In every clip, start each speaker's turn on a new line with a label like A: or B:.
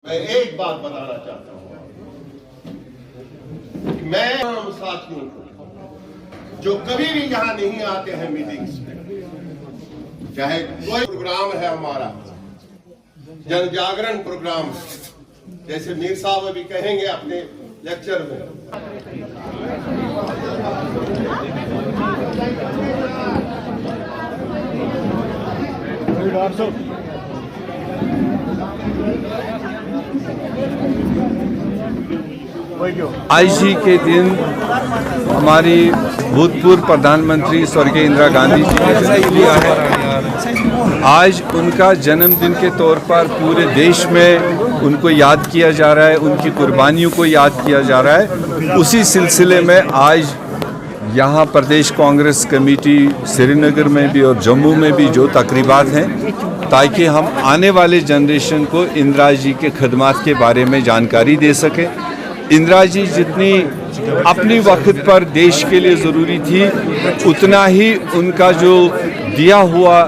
A: मैं एक बात बताना चाहता हूं, मैं साथियों को जो कभी भी यहां नहीं आते हैं मीटिंग्स में, चाहे कोई प्रोग्राम है हमारा जन जागरण प्रोग्राम, जैसे मीर साहब अभी कहेंगे अपने लेक्चर में,
B: आज ही के दिन हमारी भूतपूर्व प्रधानमंत्री स्वर्गीय इंदिरा गांधी जी ने जन्म लिया है। आज उनका जन्मदिन के तौर पर पूरे देश में उनको याद किया जा रहा है, उनकी कुर्बानियों को याद किया जा रहा है। उसी सिलसिले में आज यहाँ प्रदेश कांग्रेस कमेटी श्रीनगर में भी और जम्मू में भी जो तकरीबात हैं, ताकि हम आने वाले जनरेशन को इंदिरा जी के खदमात के बारे में जानकारी दे सकें। इंदिरा जी जितनी अपनी वक्त पर देश के लिए ज़रूरी थी, उतना ही उनका जो दिया हुआ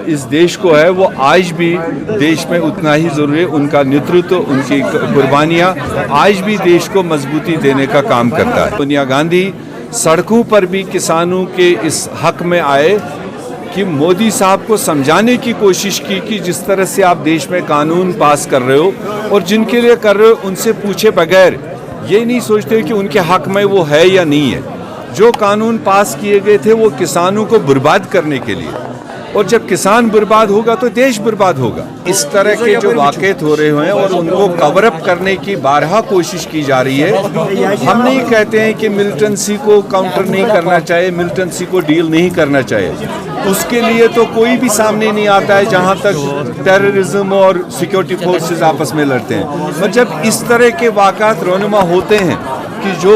B: इस देश को है वो आज भी देश में उतना ही ज़रूरी है। उनका नेतृत्व, उनकी कुर्बानियाँ आज भी देश को मजबूती देने का काम करता है। सोनिया गांधी सड़कों पर भी किसानों के इस हक में आए कि मोदी साहब को समझाने की कोशिश की कि जिस तरह से आप देश में कानून पास कर रहे हो और जिनके लिए कर रहे हो उनसे पूछे बगैर ये नहीं सोचते कि उनके हक में वो है या नहीं है। जो कानून पास किए गए थे वो किसानों को बर्बाद करने के लिए, और जब किसान बर्बाद होगा तो देश बर्बाद होगा। इस तरह के जो वाक़यात हो रहे हैं और उनको कवर अप करने की बारहा कोशिश की जा रही है। हम नहीं कहते हैं कि मिलिटेंसी को काउंटर नहीं करना चाहिए, मिलिटेंसी को डील नहीं करना चाहिए, उसके लिए तो कोई भी सामने नहीं आता है जहां तक टेररिज्म और सिक्योरिटी फोर्सेस आपस में लड़ते हैं। पर जब इस तरह के वाक़यात रोनुमा होते हैं कि जो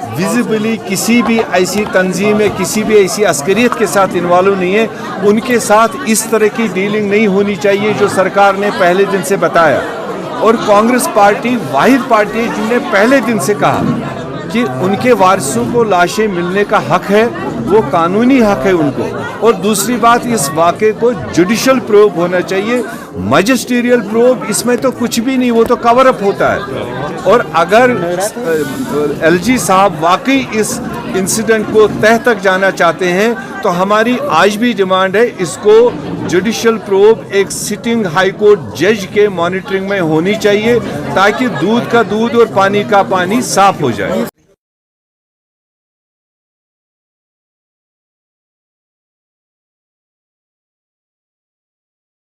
B: विजिबली किसी भी ऐसी तंजीम में, किसी भी ऐसी अस्करियत के साथ इन्वॉल्व नहीं है, उनके साथ इस तरह की डीलिंग नहीं होनी चाहिए जो सरकार ने पहले दिन से बताया। और कांग्रेस पार्टी वाहिद पार्टी है जिन्होंने पहले दिन से कहा कि उनके वारिसों को लाशें मिलने का हक है, वो कानूनी हक है उनको। और दूसरी बात, इस वाक़े को जुडिशल प्रोब होना चाहिए, मैजिस्ट्रियल प्रोब इसमें तो कुछ भी नहीं, वो तो कवर अप होता है। और अगर एलजी साहब वाकई इस इंसिडेंट को तह तक जाना चाहते हैं तो हमारी आज भी डिमांड है, इसको जुडिशल प्रोब एक सिटिंग हाई कोर्ट जज के मॉनिटरिंग में होनी चाहिए, ताकि दूध का दूध और पानी का पानी साफ हो जाए।